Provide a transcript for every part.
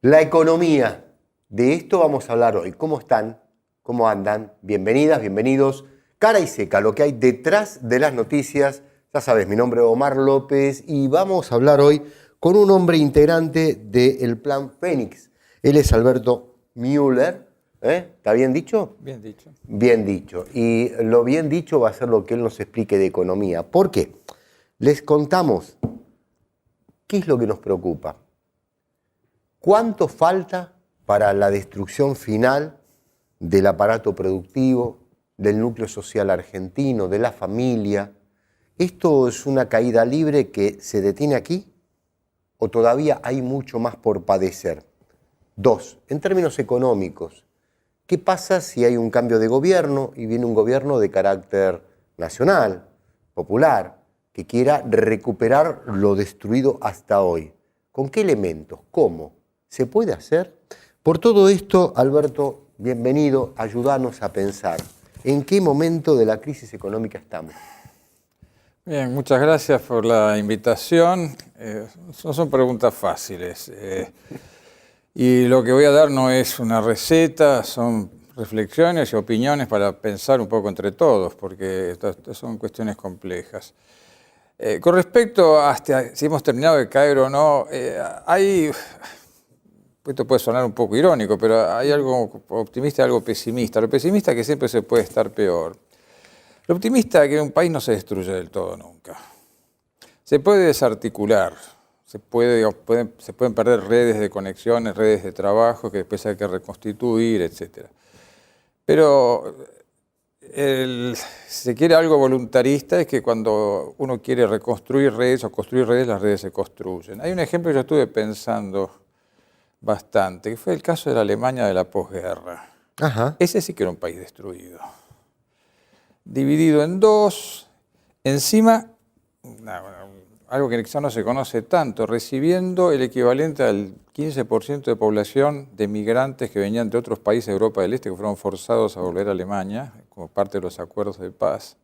La economía. De esto vamos a hablar hoy. ¿Cómo están? ¿Cómo andan? Bienvenidas, bienvenidos. Cara y seca, lo que hay detrás de las noticias. Ya sabes, mi nombre es Omar López y vamos a hablar hoy con un hombre integrante del Plan Fénix. Él es Alberto Müller. ¿Está bien dicho? Bien dicho. Bien dicho. Y lo bien dicho va a ser lo que él nos explique de economía. ¿Por qué? Les contamos qué es lo que nos preocupa. ¿Cuánto falta para la destrucción final del aparato productivo, del núcleo social argentino, de la familia? ¿Esto es una caída libre que se detiene aquí o todavía hay mucho más por padecer? Dos, en términos económicos, ¿qué pasa si hay un cambio de gobierno y viene un gobierno de carácter nacional, popular, que quiera recuperar lo destruido hasta hoy? ¿Con qué elementos? ¿Cómo? ¿Se puede hacer? Por todo esto, Alberto, bienvenido, ayúdanos a pensar. ¿En qué momento de la crisis económica estamos? Bien, muchas gracias por la invitación. No son preguntas fáciles. Y lo que voy a dar no es una receta, son reflexiones y opiniones para pensar un poco entre todos, porque estas son cuestiones complejas. Con respecto a si hemos terminado de caer o no, esto puede sonar un poco irónico, pero hay algo optimista y algo pesimista. Lo pesimista es que siempre se puede estar peor. Lo optimista es que un país no se destruye del todo nunca. Se puede desarticular, se pueden perder redes de conexiones, redes de trabajo que después hay que reconstituir, etc. Pero si se quiere algo voluntarista es que cuando uno quiere reconstruir redes o construir redes, las redes se construyen. Hay un ejemplo que yo estuve pensando bastante, que fue el caso de la Alemania de la posguerra. Ajá. Ese sí que era un país destruido. Dividido en dos, encima, algo que quizá no se conoce tanto, recibiendo el equivalente al 15% de población de migrantes que venían de otros países de Europa del Este que fueron forzados a volver a Alemania como parte de los acuerdos de paz.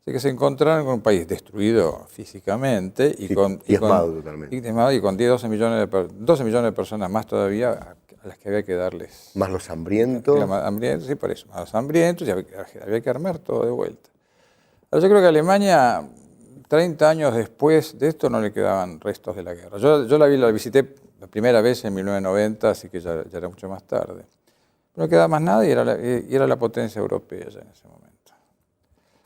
Así que se encontraron con un país destruido físicamente y con 10, 12 millones de personas más todavía a las que había que darles. Más los hambrientos. Sí, por eso, más los hambrientos y había que armar todo de vuelta. Ahora, yo creo que Alemania, 30 años después de esto, no le quedaban restos de la guerra. Yo la visité la primera vez en 1990, así que ya era mucho más tarde. No quedaba más nada y era la potencia europea ya en ese momento.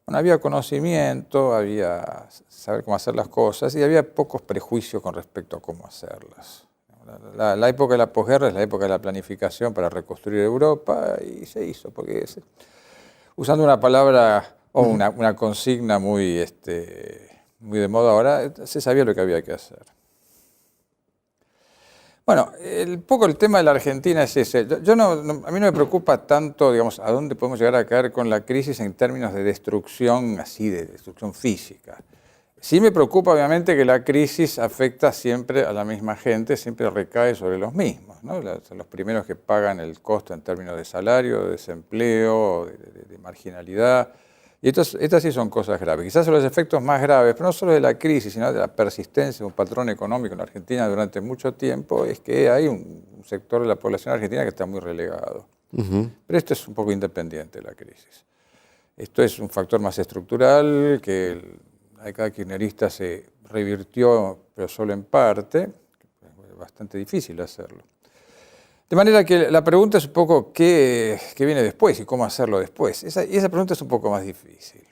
Bueno, había conocimiento, había saber cómo hacer las cosas y había pocos prejuicios con respecto a cómo hacerlas. La época de la posguerra es la época de la planificación para reconstruir Europa y se hizo, porque usando una palabra o una consigna muy de moda ahora, se sabía lo que había que hacer. Bueno, el tema de la Argentina es ese. A mí no me preocupa tanto, digamos, a dónde podemos llegar a caer con la crisis en términos de destrucción, así, de destrucción física. Sí me preocupa, obviamente, que la crisis afecta siempre a la misma gente, siempre recae sobre los mismos, ¿no? Son los primeros que pagan el costo en términos de salario, de desempleo, de marginalidad. Y estas sí son cosas graves. Quizás son los efectos más graves, pero no solo de la crisis, sino de la persistencia de un patrón económico en la Argentina durante mucho tiempo, es que hay un sector de la población argentina que está muy relegado. Pero esto es un poco independiente de la crisis. Esto es un factor más estructural que la década kirchnerista se revirtió, pero solo en parte. Es bastante difícil hacerlo. De manera que la pregunta es un poco qué viene después y cómo hacerlo después. Y esa pregunta es un poco más difícil.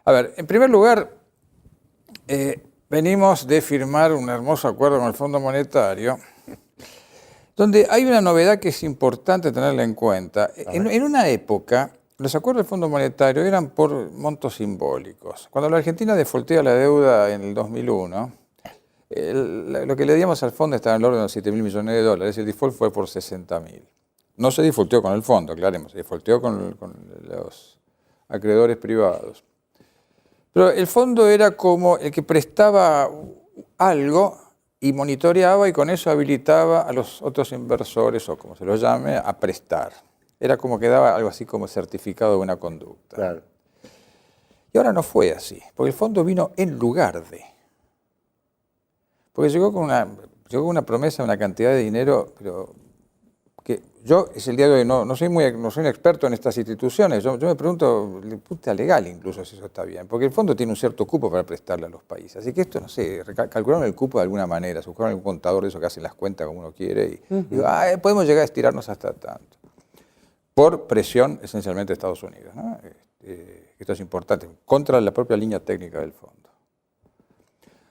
A ver, en primer lugar, venimos de firmar un hermoso acuerdo con el Fondo Monetario, donde hay una novedad que es importante tenerla en cuenta. En una época, los acuerdos del Fondo Monetario eran por montos simbólicos. Cuando la Argentina defaultea la deuda en el 2001, lo que le dimos al fondo estaba en el orden de los 7.000 millones de dólares, el default fue por 60.000. No se defaulteó con el fondo, aclaremos, se defaulteó con los acreedores privados. Pero el fondo era como el que prestaba algo y monitoreaba y con eso habilitaba a los otros inversores, o como se los llame, a prestar. Era como que daba algo así como certificado de buena conducta. Claro. Y ahora no fue así, porque el fondo vino en lugar de. Porque llegó con llegó una promesa, una cantidad de dinero, pero que yo es el día de hoy no soy un experto en estas instituciones. Yo me pregunto, puta legal incluso si eso está bien, porque el fondo tiene un cierto cupo para prestarle a los países. Así que esto, no sé, calcularon el cupo de alguna manera, se buscaron algún contador de eso que hace las cuentas como uno quiere y digo, podemos llegar a estirarnos hasta tanto. Por presión esencialmente de Estados Unidos, ¿no? Esto es importante, contra la propia línea técnica del fondo.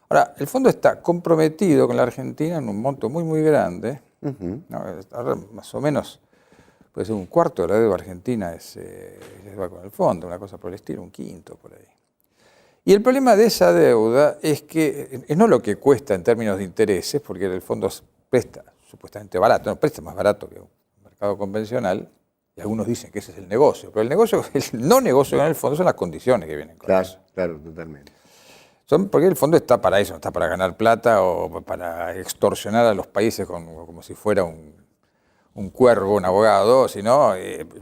Ahora, el fondo está comprometido con la Argentina en un monto muy, muy grande. ¿No? Ahora, más o menos, puede ser un cuarto de la deuda argentina va con el fondo, una cosa por el estilo, un quinto por ahí. Y el problema de esa deuda es que es no lo que cuesta en términos de intereses, porque el fondo presta supuestamente barato, no presta más barato que un mercado convencional, y algunos dicen que ese es el negocio, pero el no negocio con el fondo son las condiciones que vienen con eso. Claro, totalmente. Porque el fondo está para eso, no está para ganar plata o para extorsionar a los países como si fuera un cuervo, un abogado, sino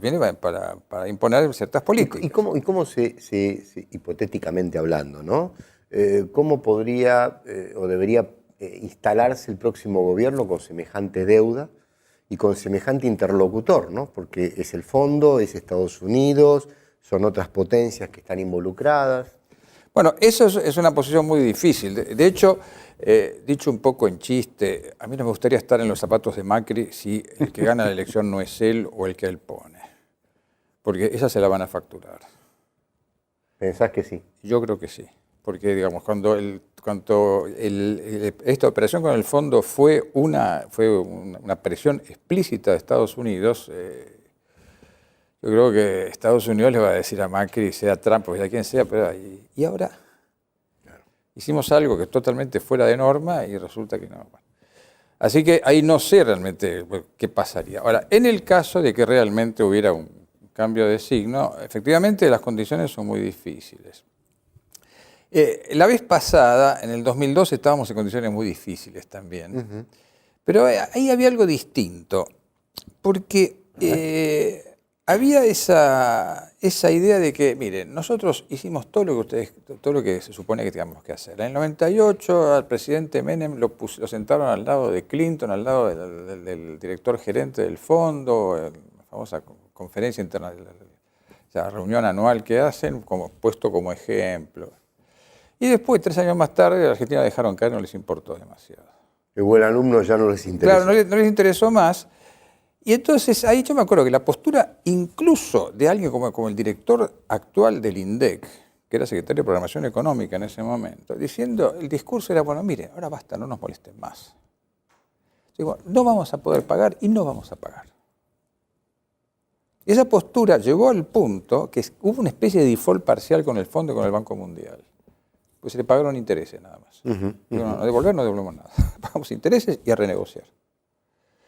viene para imponer ciertas políticas. ¿Y cómo se hipotéticamente hablando, ¿no? ¿Cómo podría o debería instalarse el próximo gobierno con semejante deuda y con semejante interlocutor, ¿no? Porque es el fondo, es Estados Unidos, son otras potencias que están involucradas. Bueno, eso es una posición muy difícil. De hecho, dicho un poco en chiste, a mí no me gustaría estar en los zapatos de Macri si el que gana la elección no es él o el que él pone. Porque esa se la van a facturar. ¿Pensás que sí? Yo creo que sí. Porque, digamos, cuando esta operación con el fondo fue una presión explícita de Estados Unidos, yo creo que Estados Unidos le va a decir a Macri, sea Trump o sea quien sea, pero ¿y ahora? Claro. Hicimos algo que es totalmente fuera de norma y resulta que no. Bueno. Así que ahí no sé realmente qué pasaría. Ahora, en el caso de que realmente hubiera un cambio de signo, efectivamente las condiciones son muy difíciles. La vez pasada, en el 2002, estábamos en condiciones muy difíciles también. Pero ahí había algo distinto, porque había esa idea de que, miren, nosotros hicimos todo lo que se supone que teníamos que hacer. En el 98 al presidente Menem lo sentaron al lado de Clinton, al lado del director gerente del fondo, la famosa conferencia interna, la reunión anual que hacen, puesto como ejemplo. Y después, 3 años más tarde, a Argentina dejaron caer, no les importó demasiado. El buen alumno ya no les interesó. Claro, no les interesó más. Y entonces ahí yo me acuerdo que la postura incluso de alguien como el director actual del INDEC, que era secretario de Programación Económica en ese momento, diciendo, el discurso era, bueno, mire, ahora basta, no nos molesten más. Digo, no vamos a poder pagar y no vamos a pagar. Y esa postura llegó al punto que hubo una especie de default parcial con el fondo y con el Banco Mundial. Pues se le pagaron intereses nada más. Digo, no devolvemos nada. Pagamos intereses y a renegociar.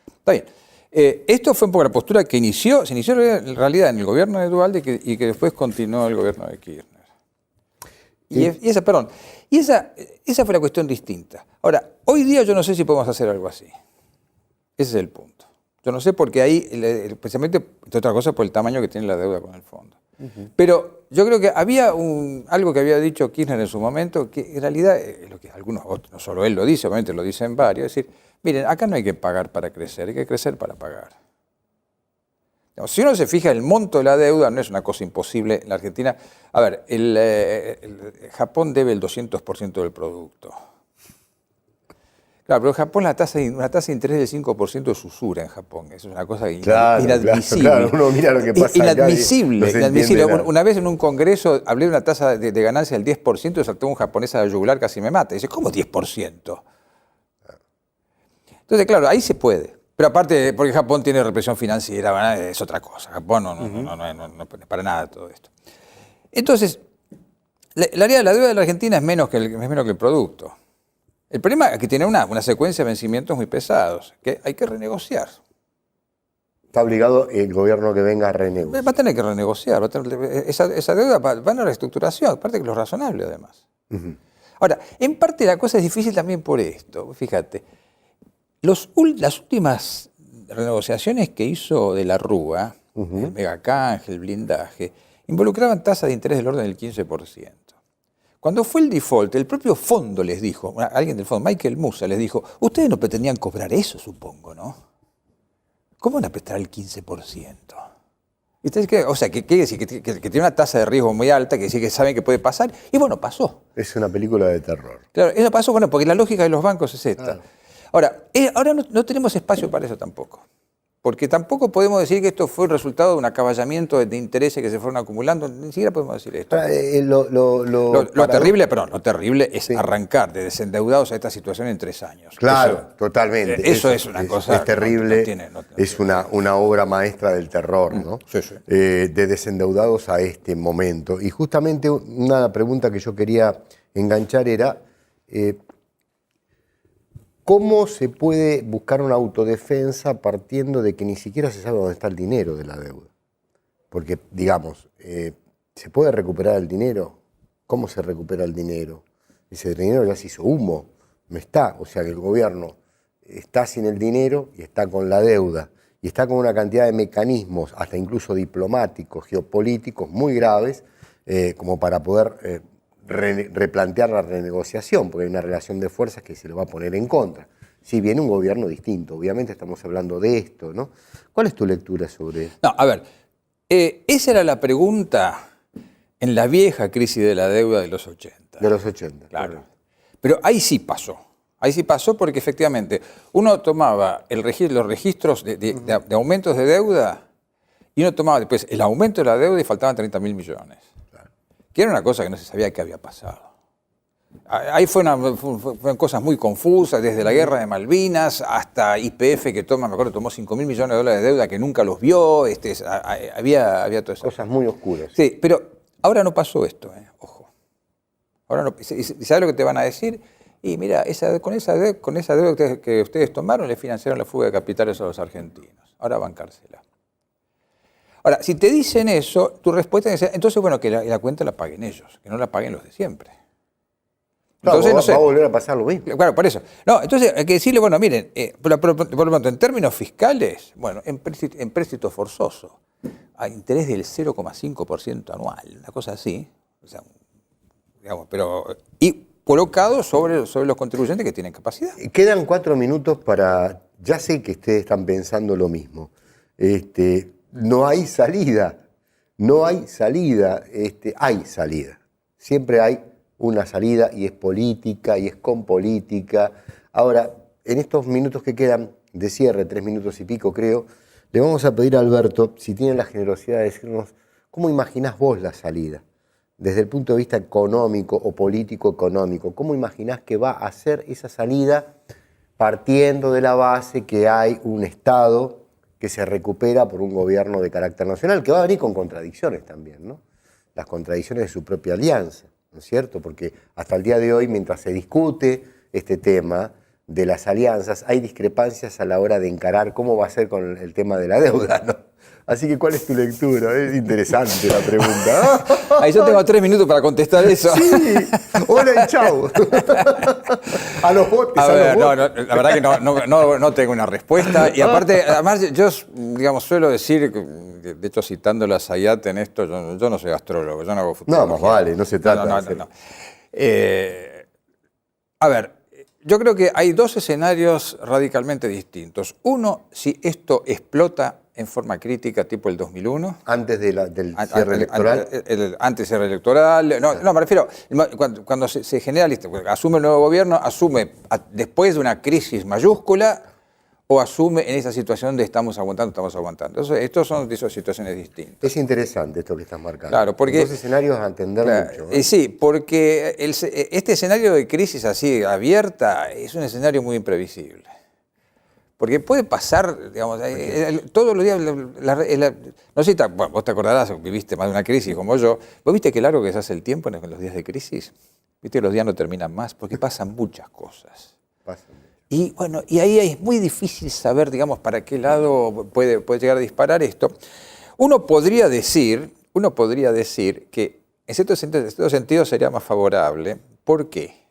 Está bien. Esto fue un poco la postura que se inició en realidad en el gobierno de Duhalde y que después continuó el gobierno de Kirchner. Y esa fue la cuestión distinta. Ahora, hoy día yo no sé si podemos hacer algo así. Ese es el punto. Yo no sé porque ahí, especialmente, entre otras cosas, por el tamaño que tiene la deuda con el fondo. Pero yo creo que había algo que había dicho Kirchner en su momento, que en realidad, lo que algunos, no solo él lo dice, obviamente lo dicen varios, es decir, miren, acá no hay que pagar para crecer, hay que crecer para pagar. Si uno se fija, el monto de la deuda no es una cosa imposible en la Argentina. A ver, Japón debe el 200% del producto. Claro, pero en Japón una tasa de interés del 5% es usura en Japón. Eso es una cosa inadmisible. Claro, uno mira lo que pasa inadmisible, acá inadmisible. Una vez en un congreso hablé de una tasa de ganancia del 10% y saltó un japonés a la yugular, casi me mata. Y dice, ¿cómo 10%? Entonces, claro, ahí se puede. Pero aparte, porque Japón tiene represión financiera, es otra cosa. Japón no es para nada todo esto. Entonces, la deuda de la Argentina es menos que el producto. El problema es que tiene una secuencia de vencimientos muy pesados, que hay que renegociar. Está obligado el gobierno que venga a renegociar. Va a tener que renegociar. Esa deuda va a una reestructuración, aparte que lo razonable además. Ahora, en parte la cosa es difícil también por esto. Fíjate, las últimas renegociaciones que hizo de la Rúa, el megacanje, el blindaje, involucraban tasas de interés del orden del 15%. Cuando fue el default, el propio fondo les dijo, alguien del fondo, Michael Musa, les dijo, ustedes no pretendían cobrar eso, supongo, ¿no? ¿Cómo van a prestar el 15%? ¿Y ustedes qué? O sea, ¿qué quiere decir? Que tiene una tasa de riesgo muy alta, que sí que saben que puede pasar, y bueno, pasó. Es una película de terror. Claro, eso pasó, bueno, porque la lógica de los bancos es esta. Claro. Ahora no tenemos espacio para eso tampoco. Porque tampoco podemos decir que esto fue el resultado de un acaballamiento de intereses que se fueron acumulando. Ni siquiera podemos decir esto. Lo terrible es arrancar de desendeudados a esta situación en 3 años. Claro, totalmente. Eso es una cosa. Es terrible. Es tiene. una obra maestra del terror, ¿no? Sí, sí. De desendeudados a este momento. Y justamente una pregunta que yo quería enganchar era... ¿cómo se puede buscar una autodefensa partiendo de que ni siquiera se sabe dónde está el dinero de la deuda? Porque, digamos, ¿se puede recuperar el dinero? ¿Cómo se recupera el dinero? Ese dinero ya se hizo humo, no está. O sea que el gobierno está sin el dinero y está con la deuda. Y está con una cantidad de mecanismos, hasta incluso diplomáticos, geopolíticos, muy graves, como para poder... replantear la renegociación, porque hay una relación de fuerzas que se le va a poner en contra. Si viene un gobierno distinto, obviamente estamos hablando de esto, ¿no? ¿Cuál es tu lectura sobre esto? No, a ver, esa era la pregunta en la vieja crisis de la deuda de los 80. De los 80. Claro. Pero ahí sí pasó. Ahí sí pasó porque efectivamente uno tomaba los registros de aumentos de deuda y uno tomaba después el aumento de la deuda y faltaban 30.000 millones. Que era una cosa que no se sabía qué había pasado. Ahí fueron cosas muy confusas, desde la guerra de Malvinas hasta YPF que me acuerdo, tomó 5.000 millones de dólares de deuda que nunca los vio, había todo eso. Cosas muy oscuras. Sí, pero ahora no pasó esto, ojo. Ahora no, ¿y sabes lo que te van a decir? Y mira, con esa deuda que ustedes tomaron le financiaron la fuga de capitales a los argentinos. Ahora bancársela. Ahora, si te dicen eso, tu respuesta es, entonces, bueno, que la cuenta la paguen ellos, que no la paguen los de siempre. Entonces, no sé. Va a volver a pasar lo mismo. Claro, por eso. No, entonces hay que decirle, bueno, miren, por lo tanto, en términos fiscales, bueno, en préstito forzoso, a interés del 0,5% anual, una cosa así, o sea, digamos, y colocado sobre los contribuyentes que tienen capacidad. Quedan 4 minutos para, ya sé que ustedes están pensando lo mismo, no hay salida, hay salida. Siempre hay una salida y es política y es con política. Ahora, en estos minutos que quedan de cierre, 3 minutos y pico creo, le vamos a pedir a Alberto si tiene la generosidad de decirnos cómo imaginás vos la salida, desde el punto de vista económico o político-económico. ¿Cómo imaginás que va a ser esa salida partiendo de la base que hay un Estado que se recupera por un gobierno de carácter nacional, que va a venir con contradicciones también, ¿no? Las contradicciones de su propia alianza, ¿no es cierto? Porque hasta el día de hoy, mientras se discute este tema de las alianzas, hay discrepancias a la hora de encarar cómo va a ser con el tema de la deuda, ¿no? Así que, ¿cuál es tu lectura? Es interesante la pregunta. Ahí yo tengo 3 minutos para contestar eso. Sí, hola y chau. A los botes, a ver, los botes. No, la verdad que no tengo una respuesta. Y aparte, además, yo digamos, suelo decir, de hecho citando la Sayat en esto, yo no soy astrólogo, yo no hago futurología. No, más vale, no se trata de hacer. No. A ver, yo creo que hay 2 escenarios radicalmente distintos. Uno, si esto explota en forma crítica, tipo el 2001. Antes del cierre electoral. Antes del cierre electoral. No, me refiero, cuando se genera, asume el nuevo gobierno, asume después de una crisis mayúscula o asume en esa situación de estamos aguantando. Entonces, estos son de esas situaciones distintas. Es interesante esto que estás marcando. Claro, porque... 2 escenarios a entender mucho. Sí, porque este escenario de crisis así abierta es un escenario muy imprevisible. Porque puede pasar, digamos, todos los días, no sé, vos te acordarás, viviste más de una crisis como yo, vos viste qué largo que se hace el tiempo en los días de crisis, viste que los días no terminan más, porque pasan muchas cosas. Y bueno, y ahí es muy difícil saber, digamos, para qué lado puede llegar a disparar esto. Uno podría decir que en cierto sentido sería más favorable. ¿Por qué?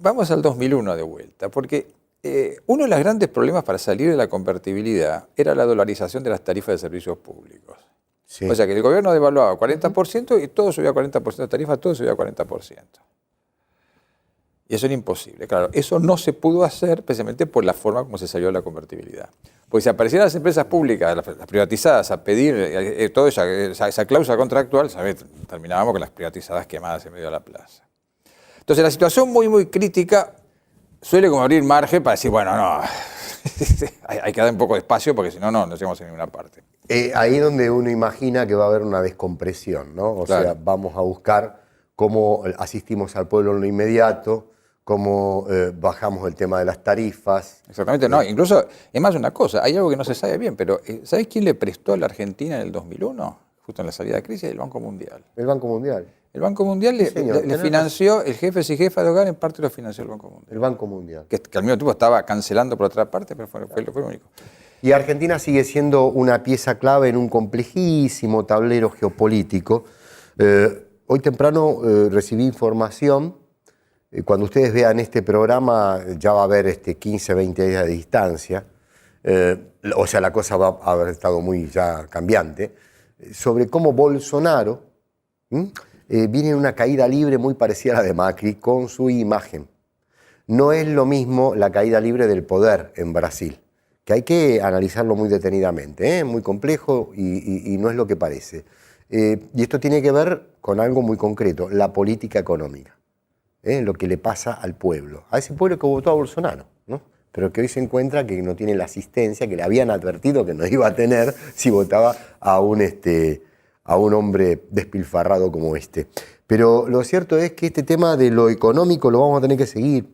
Vamos al 2001 de vuelta, porque uno de los grandes problemas para salir de la convertibilidad era la dolarización de las tarifas de servicios públicos. Sí. O sea que el gobierno devaluaba 40% y todo subía 40% de tarifa, todo subía 40%. Y eso era imposible. Claro, eso no se pudo hacer precisamente por la forma como se salió la convertibilidad. Porque si aparecieran las empresas públicas, las privatizadas, a pedir toda esa cláusula contractual, ¿sabes? Terminábamos con las privatizadas quemadas en medio de la plaza. Entonces la situación muy, muy crítica suele como abrir margen para decir, bueno, no, hay que dar un poco de espacio porque si no, no llegamos a ninguna parte. Ahí donde uno imagina que va a haber una descompresión, ¿no? O Claro. sea, vamos a buscar cómo asistimos al pueblo en lo inmediato, cómo bajamos el tema de las tarifas. Exactamente, no. Incluso, es más una cosa, hay algo que no se sabe bien, pero ¿sabés quién le prestó a la Argentina en el 2001? Justo en la salida de crisis, el Banco Mundial. El Banco Mundial. El Banco Mundial le financió, el jefes y jefas de hogar en parte lo financió el Banco Mundial. El Banco Mundial. Que al mismo tiempo estaba cancelando por otra parte, pero fue lo único. Y Argentina sigue siendo una pieza clave en un complejísimo tablero geopolítico. Hoy temprano recibí información. Cuando ustedes vean este programa ya va a haber 15, 20 días de distancia. O sea, la cosa va a haber estado muy ya cambiante. Sobre cómo Bolsonaro viene en una caída libre muy parecida a la de Macri con su imagen. No es lo mismo la caída libre del poder en Brasil, que hay que analizarlo muy detenidamente, muy complejo y no es lo que parece. Y esto tiene que ver con algo muy concreto, la política económica, lo que le pasa al pueblo, a ese pueblo que votó a Bolsonaro, ¿no? Pero que hoy se encuentra que no tiene la asistencia que le habían advertido que no iba a tener si votaba a un hombre despilfarrado como este. Pero lo cierto es que este tema de lo económico lo vamos a tener que seguir.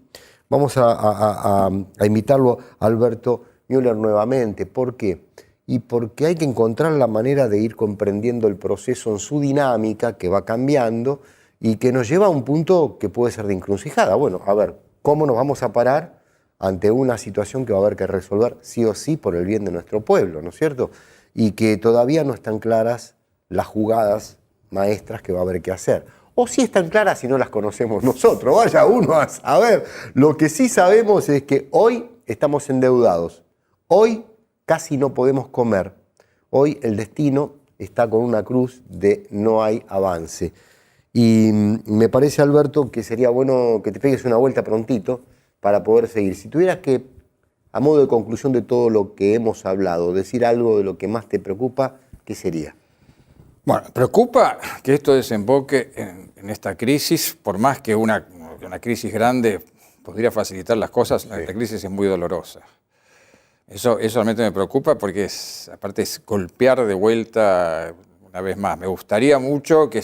Vamos a invitarlo a Alberto Müller nuevamente. ¿Por qué? Y porque hay que encontrar la manera de ir comprendiendo el proceso en su dinámica, que va cambiando y que nos lleva a un punto que puede ser de encrucijada. Bueno, a ver, ¿cómo nos vamos a parar ante una situación que va a haber que resolver sí o sí por el bien de nuestro pueblo, ¿no es cierto? Y que todavía no están claras las jugadas maestras que va a haber que hacer. O sí están claras si no las conocemos nosotros, vaya uno a saber. Lo que sí sabemos es que hoy estamos endeudados, hoy casi no podemos comer, hoy el destino está con una cruz de no hay avance. Y me parece, Alberto, que sería bueno que te pegues una vuelta prontito para poder seguir. Si tuvieras que, a modo de conclusión de todo lo que hemos hablado, decir algo de lo que más te preocupa, ¿qué sería? Bueno, preocupa que esto desemboque en esta crisis, por más que una crisis grande podría facilitar las cosas, la crisis es muy dolorosa. Eso realmente me preocupa porque aparte es golpear de vuelta una vez más. Me gustaría mucho que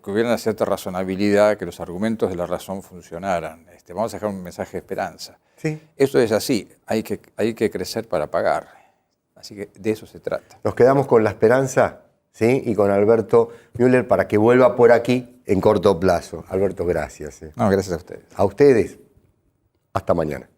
hubiera una cierta razonabilidad, que los argumentos de la razón funcionaran. Vamos a dejar un mensaje de esperanza. Sí. Esto es así, hay que crecer para pagar. Así que de eso se trata. Nos quedamos con la esperanza, ¿sí? Y con Alberto Müller para que vuelva por aquí en corto plazo. Alberto, gracias. No, gracias a ustedes. A ustedes, hasta mañana.